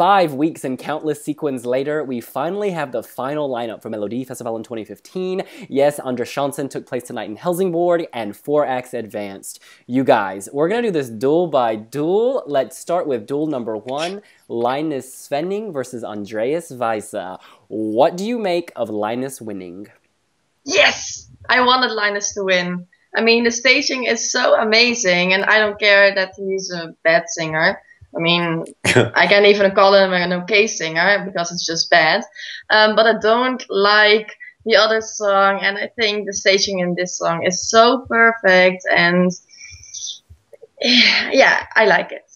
5 weeks and countless sequins later, we finally have the final lineup for Melodifestivalen 2015. Yes, Andra Chansen took place tonight in Helsingborg, and 4 acts advanced. You guys, we're gonna do this duel by duel. Let's start with duel number 1, Linus Svenning versus Andreas Weise. What do you make of Linus winning? Yes! I wanted Linus to win. I mean, the staging is so amazing, and I don't care that he's a bad singer. I mean, I can't even call him an okay singer because it's just bad. But I don't like the other song, and I think the staging in this song is so perfect, and yeah, I like it.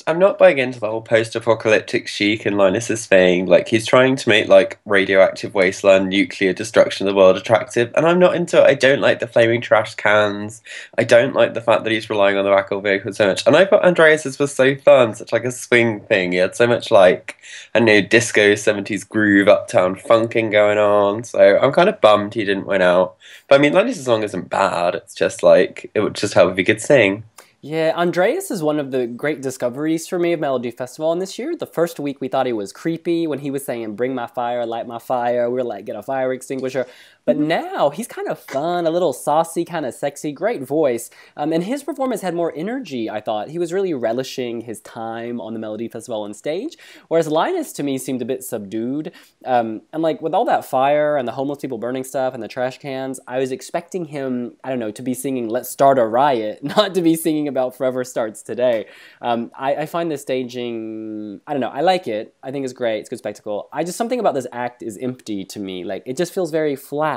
I'm not buying into the whole post-apocalyptic chic in Linus's thing. Like, he's trying to make, like, radioactive wasteland, nuclear destruction of the world attractive, and I'm not into it. I don't like the flaming trash cans. I don't like the fact that he's relying on the Wackel vehicle so much. And I thought Andreas's was so fun, such like a swing thing. He had so much, like, I don't know, disco, 70s groove, uptown funking going on. So I'm kind of bummed he didn't win out. But I mean, Linus's song isn't bad. It's just, like, it would just help if he could sing. Yeah, Andreas is one of the great discoveries for me of Melodifestivalen this year. The first week we thought he was creepy when he was saying, "Bring my fire, light my fire." We were like, "Get a fire extinguisher." But now he's kind of fun, a little saucy, kind of sexy, great voice. And his performance had more energy, I thought. He was really relishing his time on the Melodifestivalen stage. Whereas Linus, to me, seemed a bit subdued. And like with all that fire and the homeless people burning stuff and the trash cans, I was expecting him, I don't know, to be singing "Let's Start a Riot," not to be singing about "Forever Starts Today." I find the staging, I don't know, I like it. I think it's great. It's good spectacle. Something about this act is empty to me. Like, it just feels very flat.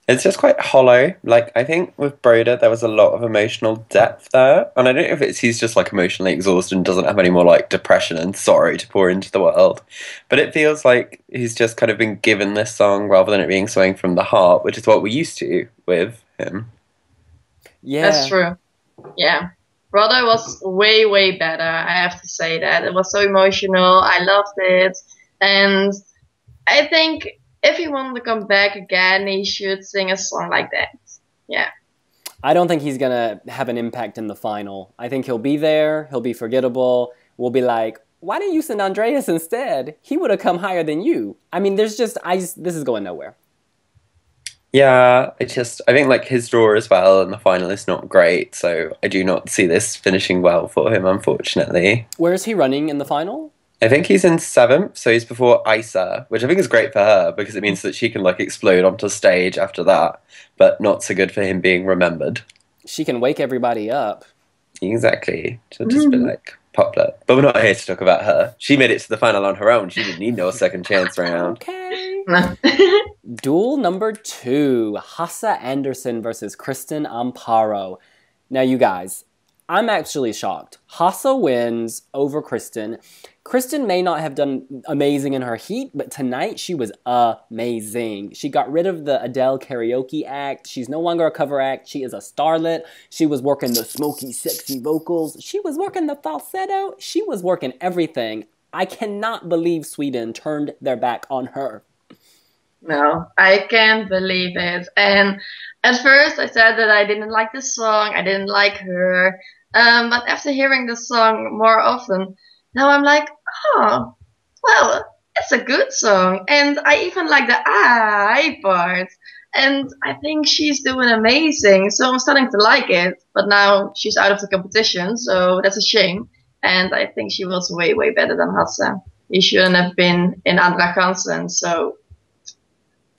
It's just quite hollow. Like, I think with Broder, there was a lot of emotional depth there. And I don't know if he's just, like, emotionally exhausted and doesn't have any more, like, depression and sorrow to pour into the world. But it feels like he's just kind of been given this song rather than it being something from the heart, which is what we used to with him. Yeah. That's true. Yeah. Brother was way, way better. I have to say that. It was so emotional. I loved it. And I think if he wanted to come back again, he should sing a song like that. Yeah. I don't think he's going to have an impact in the final. I think he'll be there. He'll be forgettable. We'll be like, why didn't you send Andreas instead? He would have come higher than you. I mean, this is going nowhere. Yeah, I think, like, his draw as well in the final is not great. So I do not see this finishing well for him, unfortunately. Where is he running in the final? I think he's in 7th, so he's before Isa, which I think is great for her because it means that she can, like, explode onto stage after that, but not so good for him being remembered. She can wake everybody up. Exactly. She'll just be like, Poplet. But we're not here to talk about her. She made it to the final on her own. She didn't need no second chance round. Okay. Duel number 2, Hasse Andersson versus Kristen Amparo. Now, you guys, I'm actually shocked. Hasse wins over Kristen. Kristen may not have done amazing in her heat, but tonight she was amazing. She got rid of the Adele karaoke act. She's no longer a cover act. She is a starlet. She was working the smoky, sexy vocals. She was working the falsetto. She was working everything. I cannot believe Sweden turned their back on her. No, I can't believe it. And at first I said that I didn't like the song. I didn't like her. But after hearing the song more often, now I'm like, oh, well, it's a good song. And I even like the I part. And I think she's doing amazing. So I'm starting to like it. But now she's out of the competition, so that's a shame. And I think she was way, way better than Hasse. He shouldn't have been in Andra Chansen, so...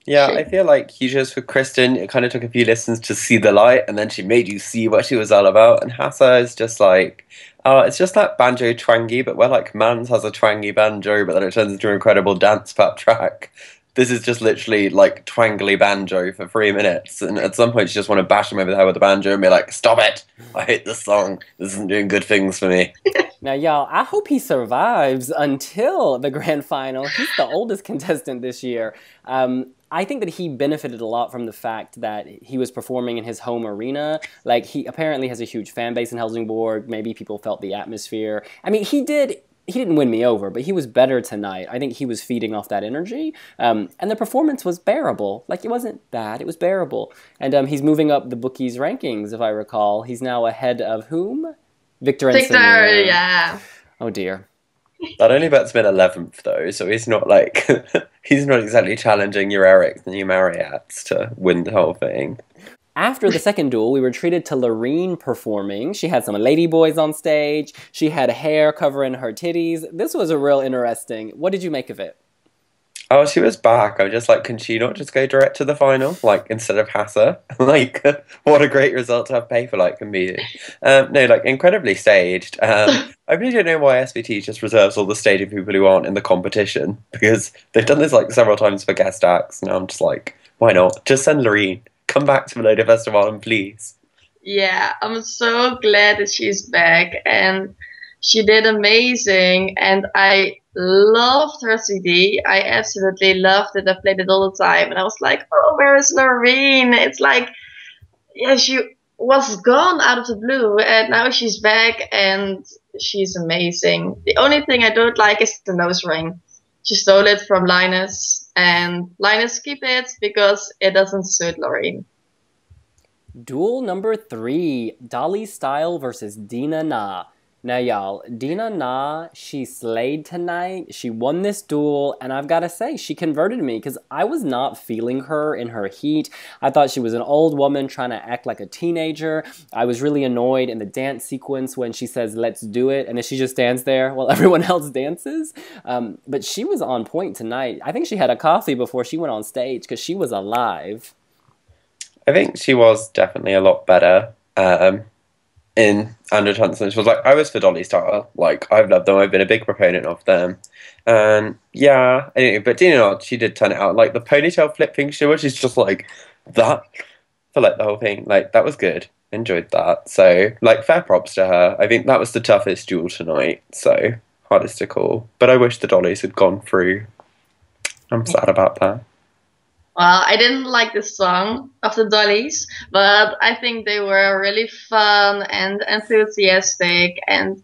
Yeah, I feel like you just, for Kristen, it kind of took a few listens to see the light, and then she made you see what she was all about. And Hasse is just like, oh, it's just that banjo twangy, but where like Mans has a twangy banjo, but then it turns into an incredible dance pop track. This is just literally like twangly banjo for 3 minutes, and at some point you just want to bash him over the head with the banjo and be like, stop it! I hate this song. This isn't doing good things for me. Now, y'all, I hope he survives until the grand final. He's the oldest contestant this year. I think that he benefited a lot from the fact that he was performing in his home arena. Like, he apparently has a huge fan base in Helsingborg. Maybe people felt the atmosphere. I mean, he didn't win me over, but he was better tonight. I think he was feeding off that energy. And the performance was bearable. Like, it wasn't bad. It was bearable. And he's moving up the bookies' rankings, if I recall. He's now ahead of whom? Viktor and Viktor, Samir. yeah. Oh, dear. That only puts him in 11th though, so he's not like he's not exactly challenging your Erics and your Mariattes to win the whole thing. After the second duel, we were treated to Loreen performing. She had some ladyboys on stage. She had hair covering her titties. This was a real interesting. What did you make of it? Oh, she was back. I'm just like, can she not just go direct to the final, like instead of Hasse? Like, what a great result to have pay for like competing. No, like incredibly staged. I really don't know why SVT just reserves all the staging people who aren't in the competition because they've done this like several times for guest acts. Now I'm just like, why not? Just send Loreen. Come back to Melodifestivalen, please. Yeah, I'm so glad that she's back and she did amazing. And I loved her CD. I absolutely loved it. I played it all the time. And I was like, oh, where is Loreen? It's like, yeah, she was gone out of the blue and now she's back and she's amazing. The only thing I don't like is the nose ring. She stole it from Linus and Linus keep it because it doesn't suit Loreen. Duel number 3, Dolly Style versus Dinah Nah. Now, y'all, Dinah Nah, she slayed tonight. She won this duel, and I've got to say, she converted me because I was not feeling her in her heat. I thought she was an old woman trying to act like a teenager. I was really annoyed in the dance sequence when she says, let's do it, and then she just stands there while everyone else dances. But she was on point tonight. I think she had a coffee before she went on stage because she was alive. I think she was definitely a lot better. In Andra Chansen. She was like, I was for Dolly Style. Like, I've loved them. I've been a big proponent of them. And yeah, anyway, but Dinah Nah, she did turn it out. Like, the ponytail flip thing she was, she's just like, that. For like the whole thing. Like, that was good. Enjoyed that. So, like, fair props to her. I think that was the toughest duel tonight. So, hardest to call. But I wish the Dollies had gone through. I'm sad about that. Well, I didn't like the song of the Dollies, but I think they were really fun and enthusiastic and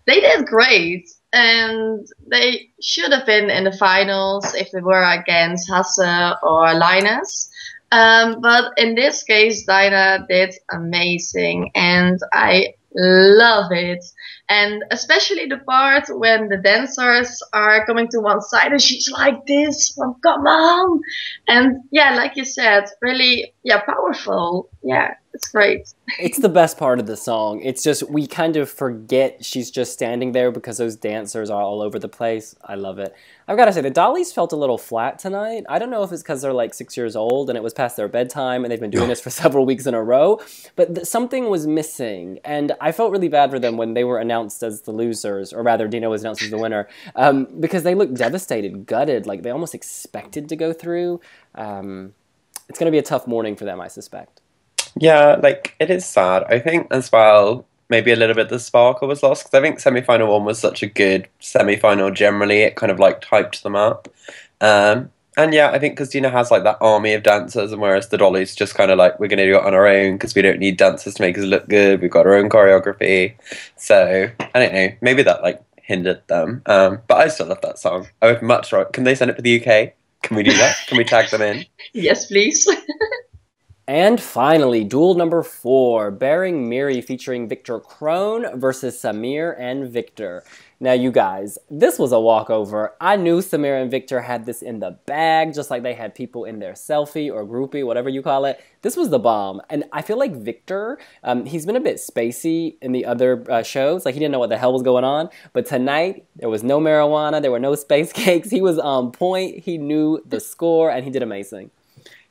they did great. And they should have been in the finals if they were against Hasse or Linus. But in this case, Dinah did amazing and I love it. And especially the part when the dancers are coming to one side and she's like this, well, come on. And yeah, like you said, really, yeah, powerful. Yeah, it's great. It's the best part of the song. It's just, we kind of forget she's just standing there because those dancers are all over the place. I love it. I've got to say, the Dollies felt a little flat tonight. I don't know if it's because they're like 6 years old and it was past their bedtime and they've been doing this for several weeks in a row, but something was missing. And I felt really bad for them when they were announced as the losers, or rather, Dinah was announced as the winner, because they looked devastated, gutted, like they almost expected to go through. It's going to be a tough morning for them, I suspect. Yeah, like it is sad. I think as well, maybe a little bit the sparkle was lost because I think semi-final one was such a good semi-final. Generally, it kind of like hyped them up. And yeah, I think because Dinah has like that army of dancers, and whereas the Dollies just kind of like we're gonna do it on our own because we don't need dancers to make us look good. We've got our own choreography. So I don't know. Maybe that like hindered them. But I still love that song. I would much rather. Can they send it for the UK? Can we do that? Can we tag them in? Yes, please. And finally, duel number 4, Bearing Miri featuring Viktor Krone versus Samir and Viktor. Now, you guys, this was a walkover. I knew Samir and Viktor had this in the bag, just like they had people in their selfie or groupie, whatever you call it. This was the bomb. And I feel like Viktor, he's been a bit spacey in the other shows. Like, he didn't know what the hell was going on. But tonight, there was no marijuana. There were no space cakes. He was on point. He knew the score, and he did amazing.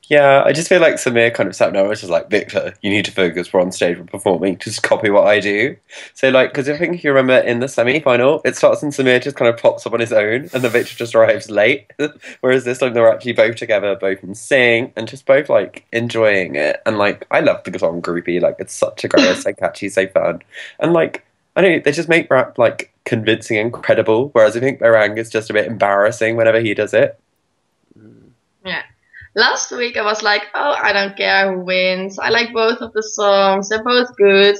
Yeah, I just feel like Samir kind of sat down and was just like, Victor, you need to focus. We're on stage, we're performing. Just copy what I do. So, like, because I think if you remember in the semi-final, it starts and Samir just kind of pops up on his own and then Victor just arrives late. Whereas this time they were actually both together, both in sync and just both, like, enjoying it. And, like, I love the song Groupie. Like, it's such a great, it's so catchy, so fun. And, like, I don't know, they just make rap, like, convincing and credible. Whereas I think Barang is just a bit embarrassing whenever he does it. Yeah. Last week I was like, oh, I don't care who wins. I like both of the songs. They're both good.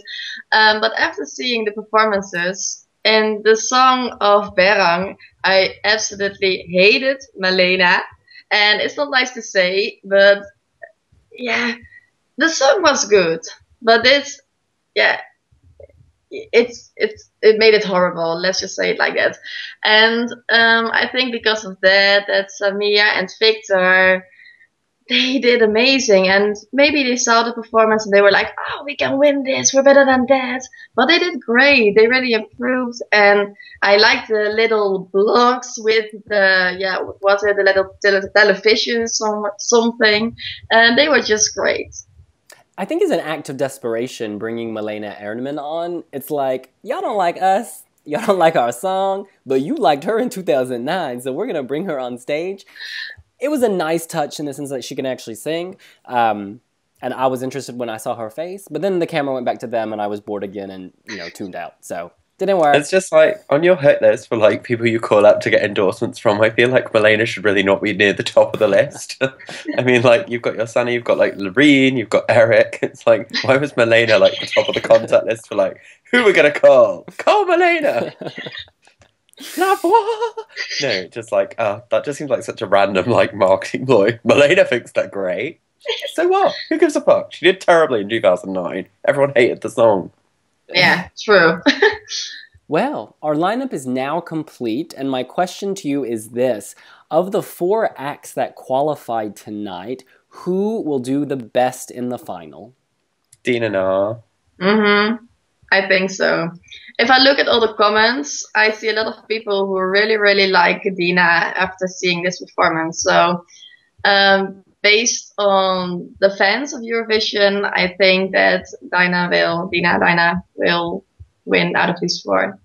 But after seeing the performances and the song of Berang, I absolutely hated Malena. And it's not nice to say, but yeah, the song was good. But yeah, it made it horrible. Let's just say it like that. And I think because of that, Samir and Viktor, they did amazing, and maybe they saw the performance and they were like, oh, we can win this, we're better than that. But they did great, they really improved, and I like the little blogs with the, was it the little television something, and they were just great. I think it's an act of desperation bringing Malena Erdmann on. It's like, y'all don't like us, y'all don't like our song, but you liked her in 2009, so we're gonna bring her on stage. It was a nice touch in the sense that she can actually sing, and I was interested when I saw her face, but then the camera went back to them and I was bored again and, tuned out, so didn't work. It's just like, on your hit list for like people you call up to get endorsements from, I feel like Malena should really not be near the top of the list. I mean, like, you've got your Sunny, you've got like Loreen, you've got Eric. It's like, why was Malena like the top of the contact list for like, who we're gonna call? Call Malena! No, just like, that just seems like such a random like marketing ploy. Malena thinks they're great. So what? Who gives a fuck? She did terribly in 2009. Everyone hated the song. Yeah, true. Well, our lineup is now complete, and my question to you is this. Of the 4 acts that qualified tonight, who will do the best in the final? Dinah Nah. I think so. If I look at all the comments, I see a lot of people who really, really like Dinah after seeing this performance. So, based on the fans of Eurovision, I think that Dinah will win out of these 4.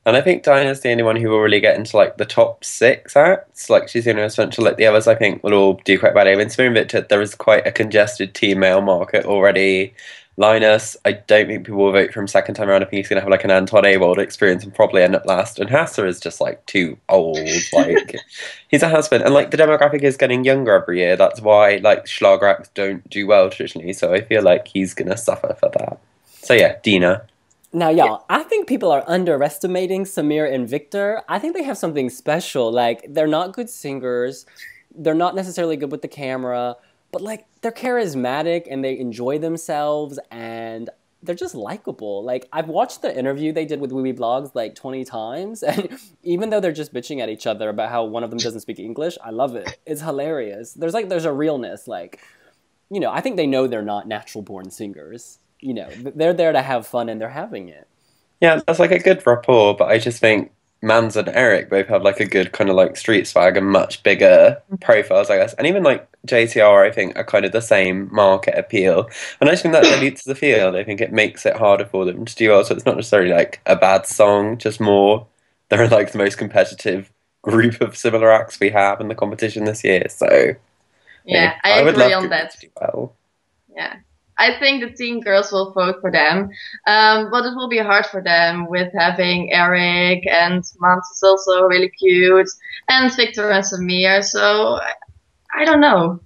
And I think Dinah's the only one who will really get into like the top 6 acts. Like, she's the only essential. Like, the others, I think, will all do quite badly. I mean, Samir and Viktor, there is quite a congested team male market already. Linus, I don't think people will vote for him second time around. I think he's going to have like an Anton Ewald experience and probably end up last. And Hasse is just like too old. Like, he's a husband. And like, the demographic is getting younger every year. That's why like Schlager acts don't do well traditionally. So I feel like he's going to suffer for that. So yeah, Dinah. Now, y'all, I think people are underestimating Samir and Viktor. I think they have something special. Like, they're not good singers. They're not necessarily good with the camera. But, like, they're charismatic and they enjoy themselves and they're just likable. Like, I've watched the interview they did with wiwibloggs like 20 times. And even though they're just bitching at each other about how one of them doesn't speak English, I love it. It's hilarious. There's a realness. Like, I think they know they're not natural-born singers. They're there to have fun and they're having it. Yeah, that's like a good rapport, but I just think Mans and Eric both have like a good kind of like street swag and much bigger profiles, I guess. And even like JTR, I think, are kind of the same market appeal. And I just think that dilutes the field. I think it makes it harder for them to do well. So it's not necessarily like a bad song, just more they're like the most competitive group of similar acts we have in the competition this year. So yeah, I would agree love on that. to do well. Yeah. I think the teen girls will vote for them, but it will be hard for them with having Eric and Mans is also really cute, and Viktor and Samir, so I don't know.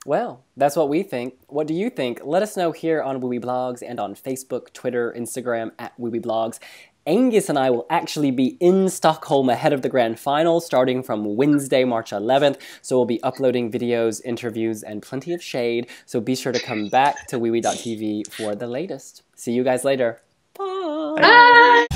Well, that's what we think. What do you think? Let us know here on wiwibloggs and on Facebook, Twitter, Instagram @wiwibloggs. Angus and I will actually be in Stockholm ahead of the grand final starting from Wednesday, March 11th. So we'll be uploading videos, interviews, and plenty of shade. So be sure to come back to wiwi.tv for the latest. See you guys later. Bye! Bye!